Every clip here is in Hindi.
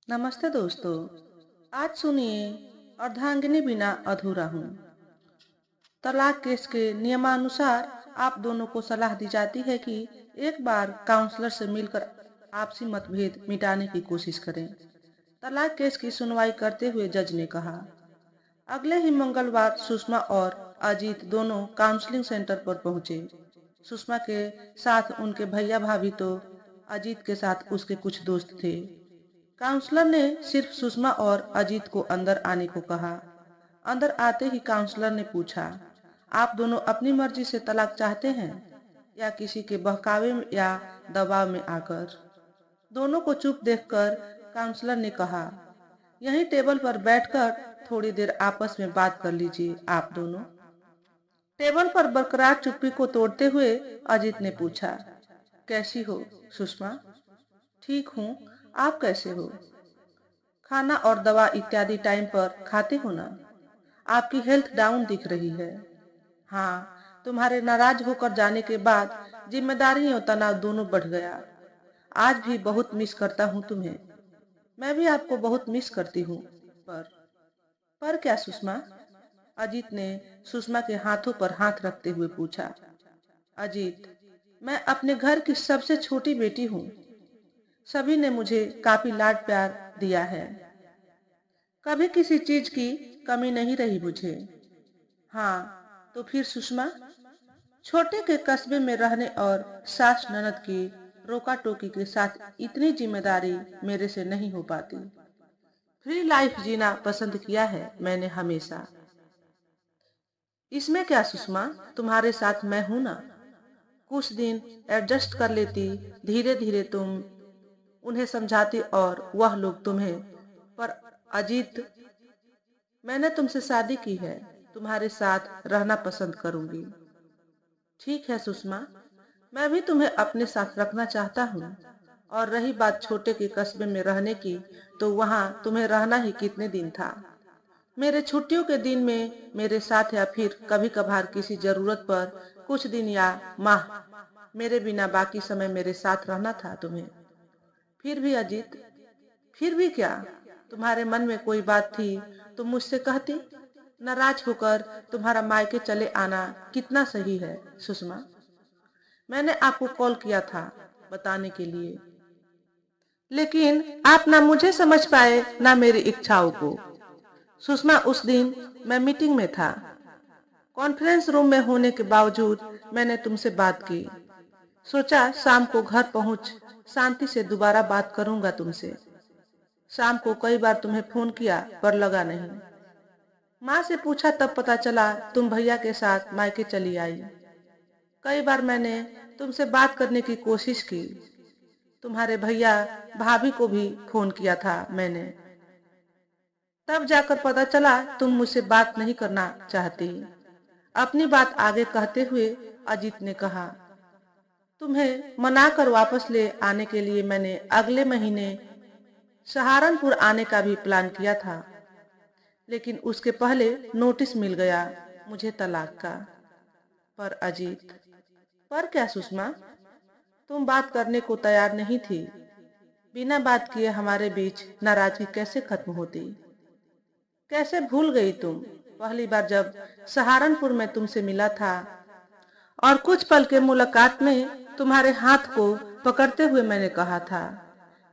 नमस्ते दोस्तों। आज सुनिए, अर्धांगिनी बिना अधूरा हूँ। तलाक केस के नियमानुसार आप दोनों को सलाह दी जाती है कि एक बार काउंसलर से मिलकर आपसी मतभेद मिटाने की कोशिश करें। तलाक केस की सुनवाई करते हुए जज ने कहा, अगले ही मंगलवार सुषमा और अजीत दोनों काउंसलिंग सेंटर पर पहुंचे। सुषमा के साथ उनके भैया भाभी तो अजीत के साथ उसके कुछ दोस्त थे। काउंसलर ने सिर्फ सुषमा और अजीत को अंदर आने को कहा। अंदर आते ही काउंसलर ने पूछा, आप दोनों अपनी मर्जी से तलाक चाहते हैं या किसी के बहकावे में या दबाव में आकर? दोनों को चुप देखकर काउंसलर ने कहा, यहीं टेबल पर बैठकर थोड़ी देर आपस में बात कर लीजिए आप दोनों। टेबल पर बरकरार चुप्पी को तोड़ते हुए अजीत ने पूछा, कैसी हो सुषमा? ठीक हूँ, आप कैसे हो? खाना और दवा इत्यादि टाइम पर खाते हो ना? आपकी हेल्थ डाउन दिख रही है। हाँ, तुम्हारे नाराज होकर जाने के बाद जिम्मेदारी और तनाव दोनों बढ़ गया। आज भी बहुत मिस करता हूँ तुम्हें। मैं भी आपको बहुत मिस करती हूँ। पर पर क्या सुषमा? अजीत ने सुषमा के हाथों पर हाथ रखते हुए पूछा। अजीत, मैं अपने घर की सबसे छोटी बेटी हूँ। सभी ने मुझे काफी लाड प्यार दिया है। कभी किसी चीज की कमी नहीं रही मुझे। हाँ, तो फिर सुषमा? छोटे के कस्बे में रहने और सास ननद की रोका टोकी के साथ इतनी जिम्मेदारी मेरे से नहीं हो पाती। फ्री लाइफ जीना पसंद किया है मैंने हमेशा। इसमें क्या सुषमा, तुम्हारे साथ मैं हूं ना। कुछ दिन एडजस्ट कर लेती, धीरे धीरे तुम उन्हें समझाती और वह लोग तुम्हें। पर अजीत, मैंने तुमसे शादी की है, तुम्हारे साथ रहना पसंद करूंगी। ठीक है सुषमा, मैं भी तुम्हें अपने साथ रखना चाहता हूँ। और रही बात छोटे के कस्बे में रहने की, तो वहाँ तुम्हें रहना ही कितने दिन था। मेरे छुट्टियों के दिन में मेरे साथ या फिर कभी कभार किसी जरूरत पर कुछ दिन या माह मेरे बिना बाकी समय मेरे साथ रहना था तुम्हें। फिर भी अजीत, फिर भी क्या? तुम्हारे मन में कोई बात थी तो मुझसे कहती। नाराज होकर तुम्हारा मायके चले आना कितना सही है सुषमा? मैंने आपको कॉल किया था बताने के लिए, लेकिन आप ना मुझे समझ पाए ना मेरी इच्छाओं को। सुषमा, उस दिन मैं मीटिंग में था। कॉन्फ्रेंस रूम में होने के बावजूद मैंने तुमसे बात की। सोचा शाम को घर पहुंच शांति से दोबारा बात करूंगा तुमसे। शाम को कई बार तुम्हें फोन किया पर लगा नहीं। माँ से पूछा तब पता चला तुम भैया के साथ मायके चली आई। कई बार मैंने तुमसे बात करने की कोशिश की। तुम्हारे भैया भाभी को भी फोन किया था मैंने। तब जाकर पता चला तुम मुझसे बात नहीं करना चाहती। अपनी बात आगे कहते हुए अजीत ने कहा, तुम्हें मनाकर वापस ले आने के लिए मैंने अगले महीने सहारनपुर आने का भी प्लान किया था, लेकिन उसके पहले नोटिस मिल गया मुझे तलाक का। पर अजीत, पर क्या सुषमा? तुम बात करने को तैयार नहीं थी। बिना बात किए हमारे बीच नाराजगी कैसे खत्म होती? कैसे भूल गई तुम पहली बार जब सहारनपुर में तुमसे मिला था और कुछ पल के मुलाकात में तुम्हारे हाथ को पकड़ते हुए मैंने कहा था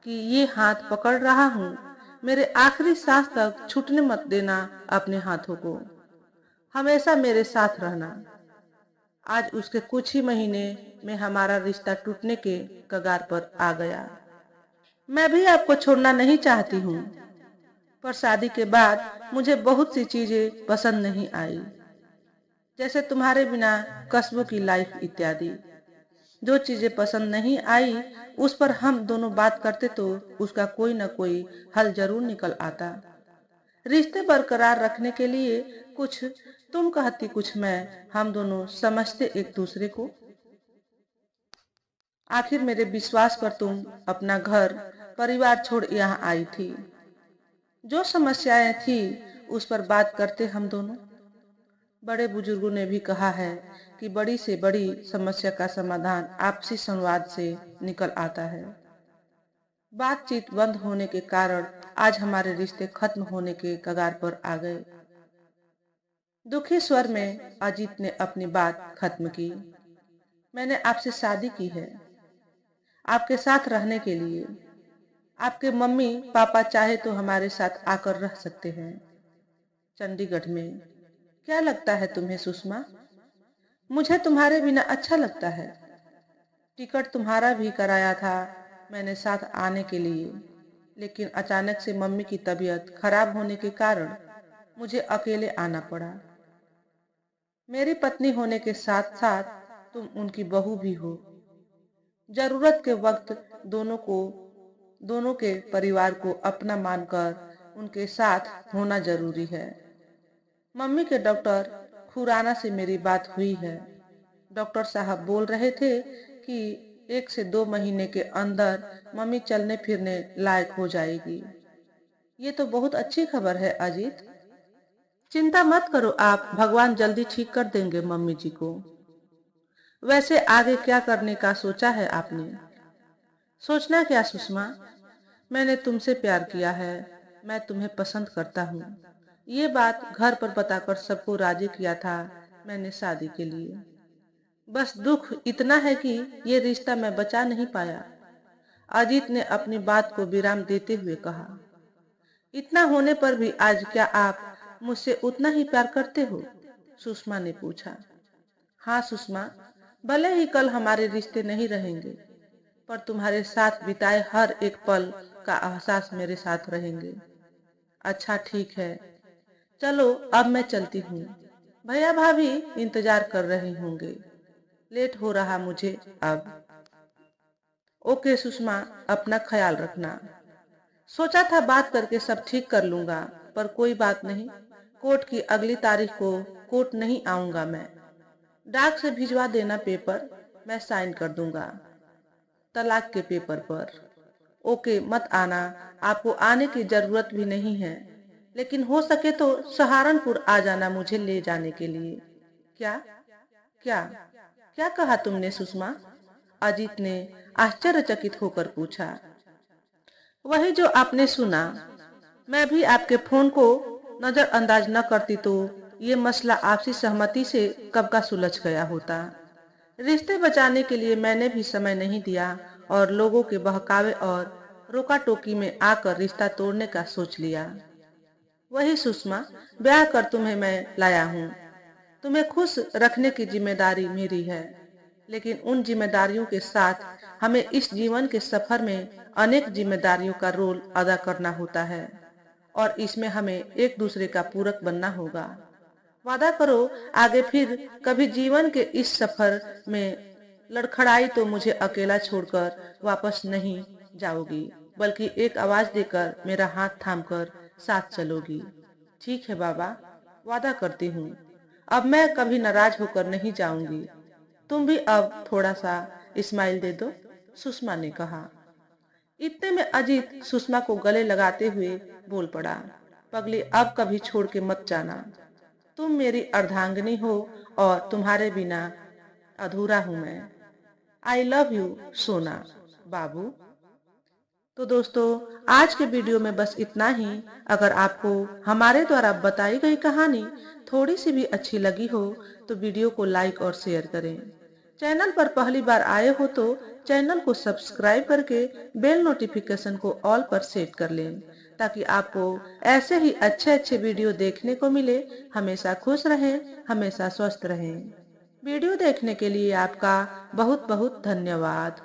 कि ये हाथ पकड़ रहा हूँ, मेरे आखिरी सांस तक छूटने मत देना अपने हाथों को, हमेशा मेरे साथ रहना। आज उसके कुछ ही महीने में हमारा रिश्ता टूटने के कगार पर आ गया। मैं भी आपको छोड़ना नहीं चाहती हूँ, पर शादी के बाद मुझे बहुत सी चीजें पसंद नहीं आई, जैसे तुम्हारे बिना कस्बों की लाइफ इत्यादि। जो चीजें पसंद नहीं आई उस पर हम दोनों बात करते तो उसका कोई न कोई हल जरूर निकल आता। रिश्ते बरकरार रखने के लिए कुछ तुम कहती कुछ मैं, हम दोनों समझते एक दूसरे को। आखिर मेरे विश्वास पर तुम अपना घर परिवार छोड़ यहाँ आई थी। जो समस्याएं थी उस पर बात करते हम दोनों। बड़े बुजुर्गों ने भी कहा है कि बड़ी से बड़ी समस्या का समाधान आपसी संवाद से निकल आता है। बातचीत बंद होने के कारण आज हमारे रिश्ते खत्म होने के कगार पर आ गए। दुखी स्वर में अजीत ने अपनी बात खत्म की। मैंने आपसे शादी की है, आपके साथ रहने के लिए। आपके मम्मी पापा चाहे तो हमारे साथ आकर रह सकते हैं चंडीगढ़ में। क्या लगता है तुम्हें सुषमा? मुझे तुम्हारे बिना अच्छा लगता है। टिकट तुम्हारा भी कराया था मैंने साथ आने के लिए, लेकिन अचानक से मम्मी की तबीयत खराब होने के कारण मुझे अकेले आना पड़ा। मेरी पत्नी होने के साथ साथ तुम उनकी बहू भी हो। जरूरत के वक्त दोनों को दोनों के परिवार को अपना मानकर उनके साथ होना जरूरी है। मम्मी के डॉक्टर खुराना से मेरी बात हुई है। डॉक्टर साहब बोल रहे थे कि 1 से 2 महीने के अंदर मम्मी चलने फिरने लायक हो जाएगी। ये तो बहुत अच्छी खबर है अजीत। चिंता मत करो आप, भगवान जल्दी ठीक कर देंगे मम्मी जी को। वैसे आगे क्या करने का सोचा है आपने? सोचना क्या सुषमा, मैंने तुमसे प्यार किया है, मैं तुम्हें पसंद करता हूँ। ये बात घर पर बताकर सबको राजी किया था मैंने शादी के लिए। बस दुख इतना है कि ये रिश्ता मैं बचा नहीं पाया। अजीत ने अपनी बात को विराम देते हुए कहा। इतना होने पर भी आज क्या आप मुझसे उतना ही प्यार करते हो? सुषमा ने पूछा। हाँ सुषमा, भले ही कल हमारे रिश्ते नहीं रहेंगे, पर तुम्हारे साथ बिताए हर एक पल का एहसास मेरे साथ रहेंगे। अच्छा ठीक है, चलो अब मैं चलती हूँ। भैया भाभी इंतजार कर रहे होंगे। लेट हो रहा मुझे अब। ओके सुषमा, अपना ख्याल रखना। सोचा था बात करके सब ठीक कर लूंगा, पर कोई बात नहीं। कोर्ट की अगली तारीख को कोर्ट नहीं आऊंगा मैं। डाक से भिजवा देना पेपर, मैं साइन कर दूंगा तलाक के पेपर पर। ओके मत आना, आपको आने की जरूरत भी नहीं है, लेकिन हो सके तो सहारनपुर आ जाना मुझे ले जाने के लिए। क्या क्या क्या कहा तुमने सुषमा? अजीत ने आश्चर्यचकित होकर पूछा। वही जो आपने सुना। मैं भी आपके फोन को नजरअंदाज न करती तो ये मसला आपसी सहमति से कब का सुलझ गया होता। रिश्ते बचाने के लिए मैंने भी समय नहीं दिया और लोगों के बहकावे और रोका टोकी में आकर रिश्ता तोड़ने का सोच लिया। वही सुषमा, ब्याह कर तुम्हें मैं लाया हूँ। तुम्हें खुश रखने की जिम्मेदारी मेरी है, लेकिन उन जिम्मेदारियों के साथ हमें इस जीवन के सफर में अनेक जिम्मेदारियों का रोल अदा करना होता है और इसमें हमें एक दूसरे का पूरक बनना होगा। वादा करो आगे फिर कभी जीवन के इस सफर में लड़खड़ाई तो मुझे अकेला छोड़कर वापस नहीं जाओगी, बल्कि एक आवाज देकर मेरा हाथ थामकर साथ चलोगी। ठीक है बाबा, वादा करती हूँ। अब मैं कभी नाराज होकर नहीं जाऊंगी। तुम भी अब थोड़ा सा स्माइल दे दो, सुषमा ने कहा। इतने में अजीत सुषमा को गले लगाते हुए बोल पड़ा। पगली, अब कभी छोड़ के मत जाना। तुम मेरी अर्धांगिनी हो और तुम्हारे बिना अधूरा हूं मैं। आई लव यू सोना बाबू। तो दोस्तों, आज के वीडियो में बस इतना ही। अगर आपको हमारे द्वारा बताई गई कहानी थोड़ी सी भी अच्छी लगी हो तो वीडियो को लाइक और शेयर करें। चैनल पर पहली बार आए हो तो चैनल को सब्सक्राइब करके बेल नोटिफिकेशन को ऑल पर सेट कर लें, ताकि आपको ऐसे ही अच्छे अच्छे वीडियो देखने को मिले। हमेशा खुश रहें, हमेशा स्वस्थ रहें। वीडियो देखने के लिए आपका बहुत बहुत धन्यवाद।